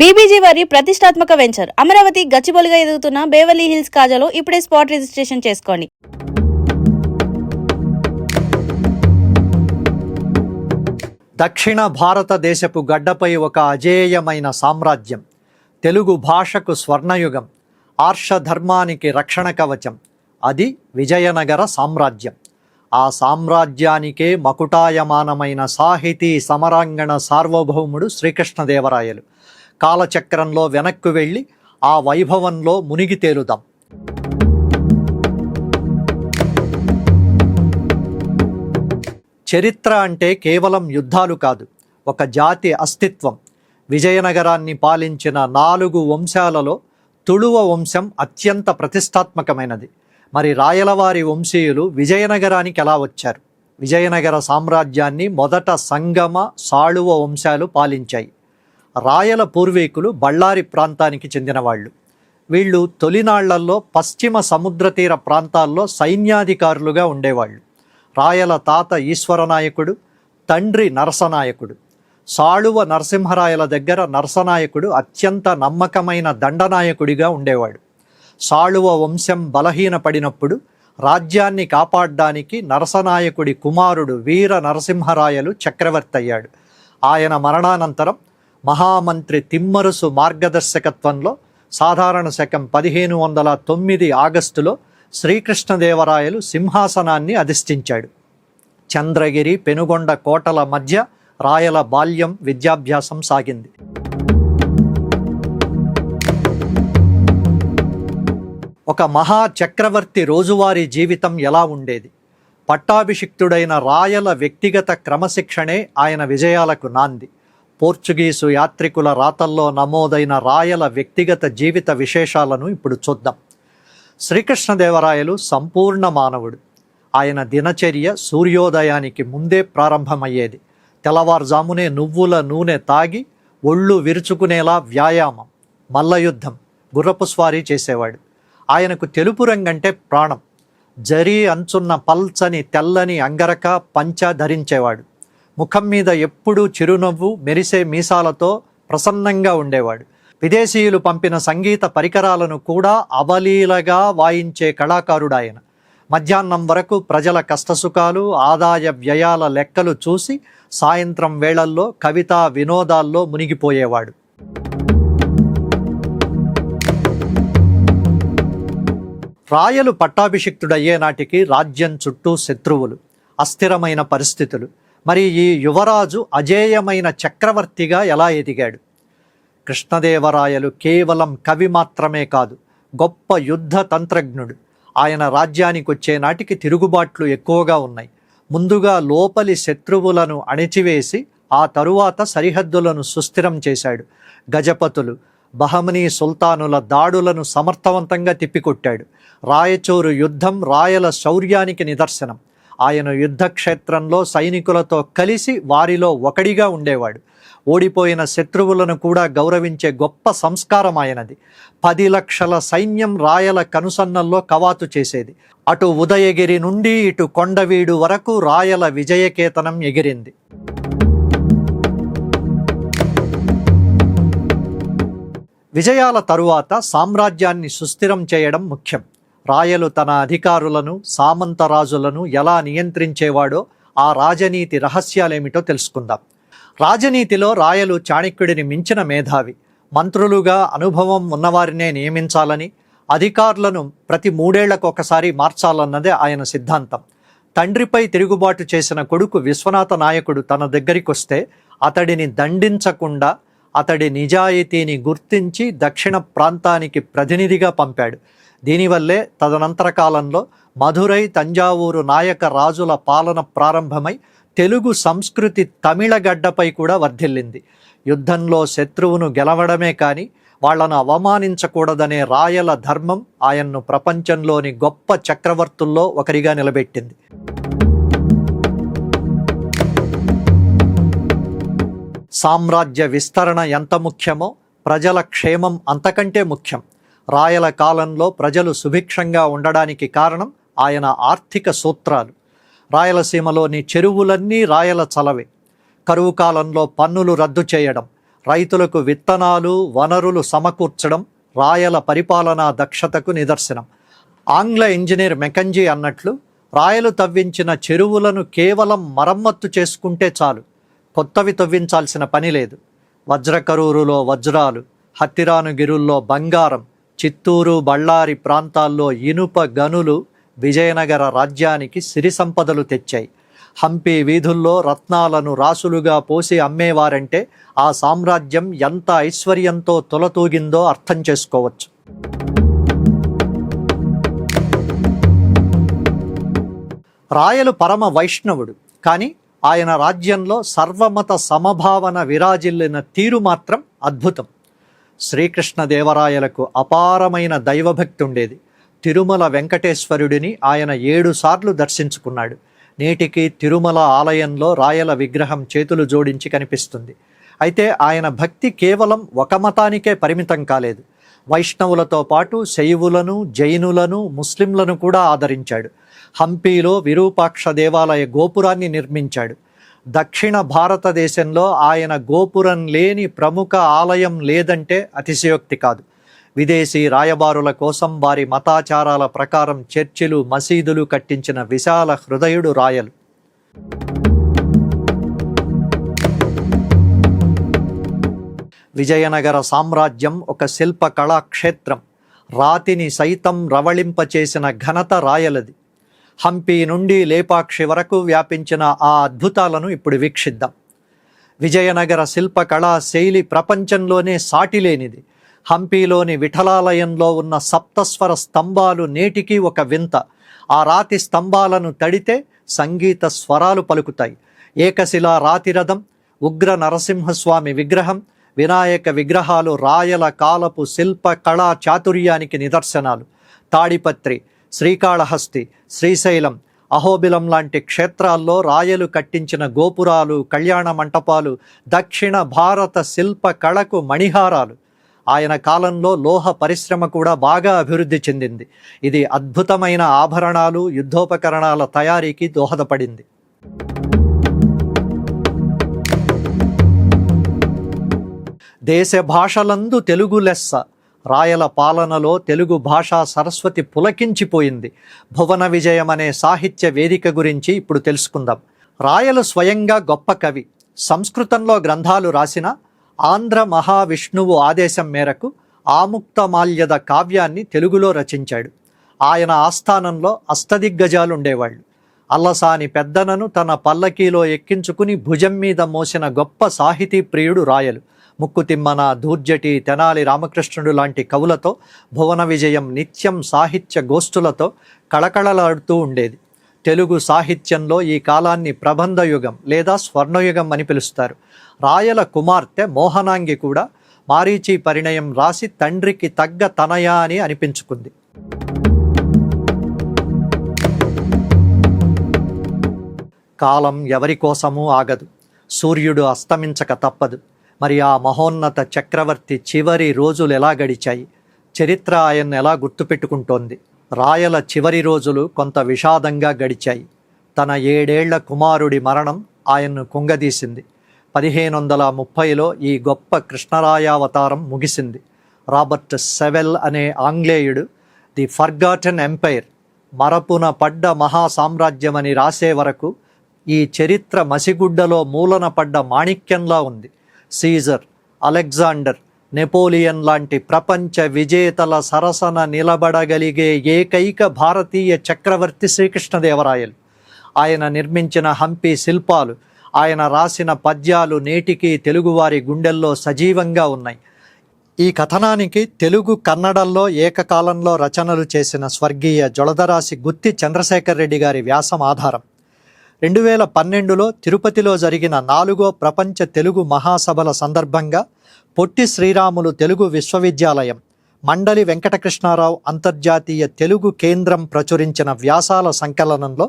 BBG వారి ప్రతిష్టాత్మక venture Amaravati గచ్చిబౌలిగా ఎదుగుతున్న బేవర్లీ హిల్స్ కాజాలో ఇప్పుడే స్పాట్ రిజిస్ట్రేషన్ చేసుకోండి. దక్షిణ భారతదేశపు గడ్డపై ఒక అజేయమైన సామ్రాజ్యం, తెలుగు భాషకు స్వర్ణయుగం, ఆర్షధర్మానికి రక్షణ కవచం. అది విజయనగర సామ్రాజ్యం. ఆ సామ్రాజ్యానికే మకుటాయమానమైన సాహితీ సమరాంగణ సార్వభౌముడు శ్రీకృష్ణదేవరాయలు. కాలచక్రంలో వెనక్కు వెళ్ళి ఆ వైభవంలో మునిగి తేలుదాం. చరిత్ర అంటే కేవలం యుద్ధాలు కాదు, ఒక జాతి అస్తిత్వం. విజయనగరాన్ని పాలించిన 4 వంశాలలో తుళువ వంశం అత్యంత ప్రతిష్టాత్మకమైనది. మరి రాయలవారి వంశీయులు విజయనగరానికి ఎలా వచ్చారు? విజయనగర సామ్రాజ్యాన్ని మొదట సంగమ, సాళువ వంశాలు పాలించాయి. రాయల పూర్వీకులు బళ్ళారి ప్రాంతానికి చెందినవాళ్ళు. వీళ్ళు తొలినాళ్లలో పశ్చిమ సముద్ర తీర ప్రాంతాల్లో సైన్యాధికారులుగా ఉండేవాళ్ళు. రాయల తాత ఈశ్వరనాయకుడు, తండ్రి నరసనాయకుడు. సాళువ నరసింహరాయల దగ్గర నరసనాయకుడు అత్యంత నమ్మకమైన దండనాయకుడిగా ఉండేవాడు. సాళువ వంశం బలహీనపడినప్పుడు రాజ్యాన్ని కాపాడడానికి నరసనాయకుడి కుమారుడు వీర నరసింహరాయలు చక్రవర్తి అయ్యాడు. ఆయన మరణానంతరం మహామంత్రి తిమ్మరుసు మార్గదర్శకత్వంలో సాధారణ శకం 1509 ఆగస్టులో శ్రీకృష్ణదేవరాయలు సింహాసనాన్ని అధిష్ఠించాడు. చంద్రగిరి, పెనుగొండ కోటల మధ్య రాయల బాల్యం, విద్యాభ్యాసం సాగింది. ఒక మహా చక్రవర్తి రోజువారీ జీవితం ఎలా ఉండేది? పట్టాభిషిక్తుడైన రాయల వ్యక్తిగత క్రమశిక్షణే ఆయన విజయాలకు నాంది. పోర్చుగీసు యాత్రికుల రాతల్లో నమోదైన రాయల వ్యక్తిగత జీవిత విశేషాలను ఇప్పుడు చూద్దాం. శ్రీకృష్ణదేవరాయలు సంపూర్ణ మానవుడు. ఆయన దినచర్య సూర్యోదయానికి ముందే ప్రారంభమయ్యేది. తెల్లవారుజామునే నువ్వుల నూనె తాగి ఒళ్ళు విరుచుకునేలా వ్యాయామం, మల్లయుద్ధం, గుర్రపు స్వారీ చేసేవాడు. ఆయనకు తెలుపు రంగంటే ప్రాణం. జరీ అంచున్న పల్చని తెల్లని అంగరక పంచ ధరించేవాడు. ముఖం మీద ఎప్పుడూ చిరునవ్వు, మెరిసే మీసాలతో ప్రసన్నంగా ఉండేవాడు. విదేశీయులు పంపిన సంగీత పరికరాలను కూడా అవలీలగా వాయించే కళాకారుడాయన. మధ్యాహ్నం వరకు ప్రజల కష్టసుఖాలు, ఆదాయ వ్యయాల లెక్కలు చూసి సాయంత్రం వేళల్లో కవితా వినోదాల్లో మునిగిపోయేవాడు. రాయలు పట్టాభిషిక్తుడయ్యే నాటికి రాజ్యం చుట్టూ శత్రువులు, అస్థిరమైన పరిస్థితులు. మరి ఈ యువరాజు అజేయమైన చక్రవర్తిగా ఎలా ఎదిగాడు? కృష్ణదేవరాయలు కేవలం కవి మాత్రమే కాదు, గొప్ప యుద్ధ తంత్రజ్ఞుడు. ఆయన రాజ్యానికి వచ్చే నాటికి తిరుగుబాట్లు ఎక్కువగా ఉన్నాయి. ముందుగా లోపలి శత్రువులను అణిచివేసి ఆ తరువాత సరిహద్దులను సుస్థిరం చేశాడు. గజపతులు, బహమనీ సుల్తానుల దాడులను సమర్థవంతంగా తిప్పికొట్టాడు. రాయచూరు యుద్ధం రాయల శౌర్యానికి నిదర్శనం. ఆయన యుద్ధక్షేత్రంలో సైనికులతో కలిసి వారిలో ఒకడిగా ఉండేవాడు. ఓడిపోయిన శత్రువులను కూడా గౌరవించే గొప్ప సంస్కారం ఆయనది. 10 లక్షల సైన్యం రాయల కనుసన్నల్లో కవాతు చేసేది. అటు ఉదయగిరి నుండి ఇటు కొండవీడు వరకు రాయల విజయకేతనం ఎగిరింది. విజయాల తరువాత సామ్రాజ్యాన్ని సుస్థిరం చేయడం ముఖ్యం. రాయలు తన అధికారులను, సామంతరాజులను ఎలా నియంత్రించేవాడో ఆ రాజనీతి రహస్యాలేమిటో తెలుసుకుందాం. రాజనీతిలో రాయలు చాణక్యుడిని మించిన మేధావి. మంత్రులుగా అనుభవం ఉన్నవారినే నియమించాలని, అధికారులను ప్రతి 3 ఏళ్లకు ఒకసారి మార్చాలన్నదే ఆయన సిద్ధాంతం. తండ్రిపై తిరుగుబాటు చేసిన కొడుకు విశ్వనాథ నాయకుడు తన దగ్గరికొస్తే అతడిని దండించకుండా అతడి నిజాయితీని గుర్తించి దక్షిణ ప్రాంతానికి ప్రతినిధిగా పంపాడు. దీనివల్లే తదనంతర కాలంలో మధురై, తంజావూరు నాయక రాజుల పాలన ప్రారంభమై తెలుగు సంస్కృతి తమిళ గడ్డపై కూడా వర్ధిల్లింది. యుద్ధంలో శత్రువును గెలవడమే కానీ వాళ్లను అవమానించకూడదనే రాయల ధర్మం ఆయన్ను ప్రపంచంలోని గొప్ప చక్రవర్తుల్లో ఒకరిగా నిలబెట్టింది. సామ్రాజ్య విస్తరణ ఎంత ముఖ్యమో ప్రజల క్షేమం అంతకంటే ముఖ్యం. రాయల కాలంలో ప్రజలు సుభిక్షంగా ఉండడానికి కారణం ఆయన ఆర్థిక సూత్రాలు. రాయలసీమలోని చెరువులన్నీ రాయల చలవే. కరువు కాలంలో పన్నులు రద్దు చేయడం, రైతులకు విత్తనాలు, వనరులు సమకూర్చడం రాయల పరిపాలనా దక్షతకు నిదర్శనం. ఆంగ్ల ఇంజనీర్ మెకంజీ అన్నట్లు, రాయలు తవ్వించిన చెరువులను కేవలం మరమ్మత్తు చేసుకుంటే చాలు, కొత్తవి తవ్వించాల్సిన పని లేదు. వజ్రకరూరులో వజ్రాలు, హత్తిరానుగిరుల్లో బంగారం, చిత్తూరు, బళ్ళారి ప్రాంతాల్లో ఇనుప గనులు విజయనగర రాజ్యానికి సిరి సంపదలు తెచ్చాయి. హంపి వీధుల్లో రత్నాలను రాసులుగా పోసి అమ్మేవారంటే ఆ సామ్రాజ్యం ఎంత ఐశ్వర్యంతో తొలతూగిందో అర్థం చేసుకోవచ్చు. రాయలు పరమ వైష్ణవుడు, కానీ ఆయన రాజ్యంలో సర్వమత సమభావన విరాజిల్లిన తీరు మాత్రం అద్భుతం. శ్రీకృష్ణదేవరాయలకు అపారమైన దైవభక్తి ఉండేది. తిరుమల వెంకటేశ్వరుడిని ఆయన 7 సార్లు దర్శించుకున్నాడు. నేటికి తిరుమల ఆలయంలో రాయల విగ్రహం చేతులు జోడించి కనిపిస్తుంది. అయితే ఆయన భక్తి కేవలం ఒక మతానికే పరిమితం కాలేదు. వైష్ణవులతో పాటు శైవులను, జైనులను, ముస్లింలను కూడా ఆదరించాడు. హంపీలో విరూపాక్ష దేవాలయ గోపురాన్ని నిర్మించాడు. దక్షిణ భారతదేశంలో ఆయన గోపురం లేని ప్రముఖ ఆలయం లేదంటే అతిశయోక్తి కాదు. విదేశీ రాయబారుల కోసం వారి మతాచారాల ప్రకారం చర్చిలు, మసీదులు కట్టించిన విశాల హృదయుడు రాయలు. విజయనగర సామ్రాజ్యం ఒక శిల్ప కళాక్షేత్రం. రాతిని సైతం రవళింపచేసిన ఘనత రాయలది. హంపి నుండి లేపాక్షి వరకు వ్యాపించిన ఆ అద్భుతాలను ఇప్పుడు వీక్షిద్దాం. విజయనగర శిల్ప కళా శైలి ప్రపంచంలోనే సాటిలేనిది. హంపీలోని విఠలాలయంలో ఉన్న సప్తస్వర స్తంభాలు నేటికీ ఒక వింత. ఆ రాతి స్తంభాలను తడితే సంగీత స్వరాలు పలుకుతాయి. ఏకశిలా రాతిరథం, ఉగ్ర నరసింహస్వామి విగ్రహం, వినాయక విగ్రహాలు రాయల కాలపు శిల్ప కళా చాతుర్యానికి నిదర్శనాలు. తాడిపత్రి, శ్రీకాళహస్తి, శ్రీశైలం, అహోబిలం లాంటి క్షేత్రాల్లో రాయలు కట్టించిన గోపురాలు, కళ్యాణ మంటపాలు దక్షిణ భారత శిల్ప కళకు మణిహారాలు. ఆయన కాలంలో లోహ పరిశ్రమ కూడా బాగా అభివృద్ధి చెందింది. ఇది అద్భుతమైన ఆభరణాలు, యుద్ధోపకరణాల తయారీకి దోహదపడింది. దేశ భాషలందు తెలుగు లెస్స. రాయల పాలనలో తెలుగు భాషా సరస్వతి పులకించిపోయింది. భువన విజయం అనే సాహిత్య వేదిక గురించి ఇప్పుడు తెలుసుకుందాం. రాయలు స్వయంగా గొప్ప కవి. సంస్కృతంలో గ్రంథాలు రాసిన ఆంధ్ర మహావిష్ణువు ఆదేశం మేరకు ఆముక్తమాల్యద కావ్యాన్ని తెలుగులో రచించాడు. ఆయన ఆస్థానంలో అష్టదిగ్గజాలు ఉండేవాళ్ళు. అల్లసాని పెద్దనను తన పల్లకీలో ఎక్కించుకుని భుజం మీద మోసిన గొప్ప సాహితీ ప్రియుడు రాయలు. ముక్కుతిమ్మన, దూర్జటి, తెనాలి రామకృష్ణుడు లాంటి కవులతో భువన విజయం నిత్యం సాహిత్య గోష్ఠులతో కళకళలాడుతూ ఉండేది. తెలుగు సాహిత్యంలో ఈ కాలాన్ని ప్రబంధయుగం లేదా స్వర్ణయుగం అని పిలుస్తారు. రాయల కుమార్తె మోహనాంగి కూడా మారీచి పరిణయం రాసి తండ్రికి తగ్గ తనయ అని అనిపించుకుంది. కాలం ఎవరి కోసమూ ఆగదు. సూర్యుడు అస్తమించక తప్పదు. మరి ఆ మహోన్నత చక్రవర్తి చివరి రోజులు ఎలా గడిచాయి? చరిత్ర ఆయన్ని ఎలా గుర్తుపెట్టుకుంటోంది? రాయల చివరి రోజులు కొంత విషాదంగా గడిచాయి. తన 7 ఏళ్ల కుమారుడి మరణం ఆయన్ను కుంగదీసింది. 1530లో ఈ గొప్ప కృష్ణరాయావతారం ముగిసింది. రాబర్ట్ సెవెల్ అనే ఆంగ్లేయుడు ది ఫర్గాటన్ ఎంపైర్, మరపున పడ్డ మహాసామ్రాజ్యం అని రాసే వరకు ఈ చరిత్ర మసిగుడ్డలో మూలన పడ్డ మాణిక్యంలా ఉంది. సీజర్, అలెగ్జాండర్, నెపోలియన్ లాంటి ప్రపంచ విజేతల సరసన నిలబడగలిగే ఏకైక భారతీయ చక్రవర్తి శ్రీకృష్ణదేవరాయలు. ఆయన నిర్మించిన హంపి శిల్పాలు, ఆయన రాసిన పద్యాలు నేటికి తెలుగువారి గుండెల్లో సజీవంగా ఉన్నాయి. ఈ కథనానికి తెలుగు, కన్నడంలో ఏకకాలంలో రచనలు చేసిన స్వర్గీయ జొళదరాశి గుత్తి చంద్రశేఖర్ రెడ్డి గారి వ్యాసం ఆధారం. 2012లో తిరుపతిలో జరిగిన 4వ ప్రపంచ తెలుగు మహాసభల సందర్భంగా పొట్టి శ్రీరాములు తెలుగు విశ్వవిద్యాలయం, మండలి వెంకటకృష్ణారావు అంతర్జాతీయ తెలుగు కేంద్రం ప్రచురించిన వ్యాసాల సంకలనంలో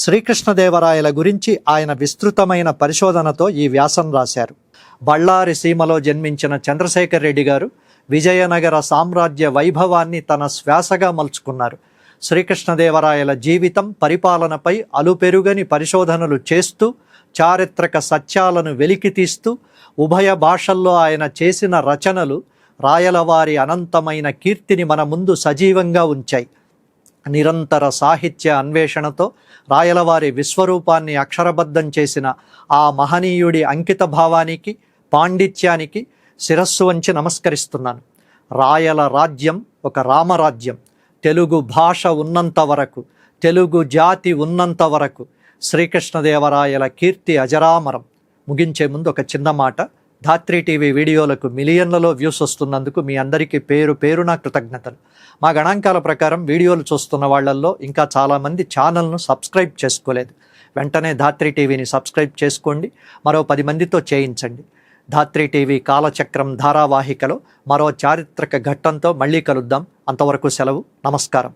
శ్రీకృష్ణదేవరాయల గురించి ఆయన విస్తృతమైన పరిశోధనతో ఈ వ్యాసం రాశారు. బళ్ళారి సీమలో జన్మించిన చంద్రశేఖర్ రెడ్డి గారు విజయనగర సామ్రాజ్య వైభవాన్ని తన శ్వాసగా మలుచుకున్నారు. శ్రీకృష్ణదేవరాయల జీవితం, పరిపాలనపై అలుపెరుగని పరిశోధనలు చేస్తూ చారిత్రక సత్యాలను వెలికితీస్తూ ఉభయ భాషల్లో ఆయన చేసిన రచనలు రాయలవారి అనంతమైన కీర్తిని మన ముందు సజీవంగా ఉంచాయి. నిరంతర సాహిత్య అన్వేషణతో రాయలవారి విశ్వరూపాన్ని అక్షరబద్ధం చేసిన ఆ మహనీయుడి అంకిత భావానికి, పాండిత్యానికి శిరస్సు వంచి నమస్కరిస్తున్నాను. రాయల రాజ్యం ఒక రామరాజ్యం. తెలుగు భాష ఉన్నంత వరకు, తెలుగు జాతి ఉన్నంత వరకు శ్రీకృష్ణదేవరాయల కీర్తి అజరామరం. ముగించే ముందు ఒక చిన్న మాట. ధాత్రి టీవీ వీడియోలకు మిలియన్లలో వ్యూస్ వస్తున్నందుకు మీ అందరికీ పేరు పేరున కృతజ్ఞతలు. మా గణాంకాల ప్రకారం వీడియోలు చూస్తున్న వాళ్ళల్లో ఇంకా చాలామంది ఛానల్ను సబ్స్క్రైబ్ చేసుకోలేదు. వెంటనే ధాత్రి టీవీని సబ్స్క్రైబ్ చేసుకోండి, మరో 10 మందితో చేయించండి. ధాత్రి టీవీ కాలచక్రం ధారావాహికలో మరో చారిత్రక ఘట్టంతో మళ్ళీ కలుద్దాం. అంతవరకు సెలవు. నమస్కారం.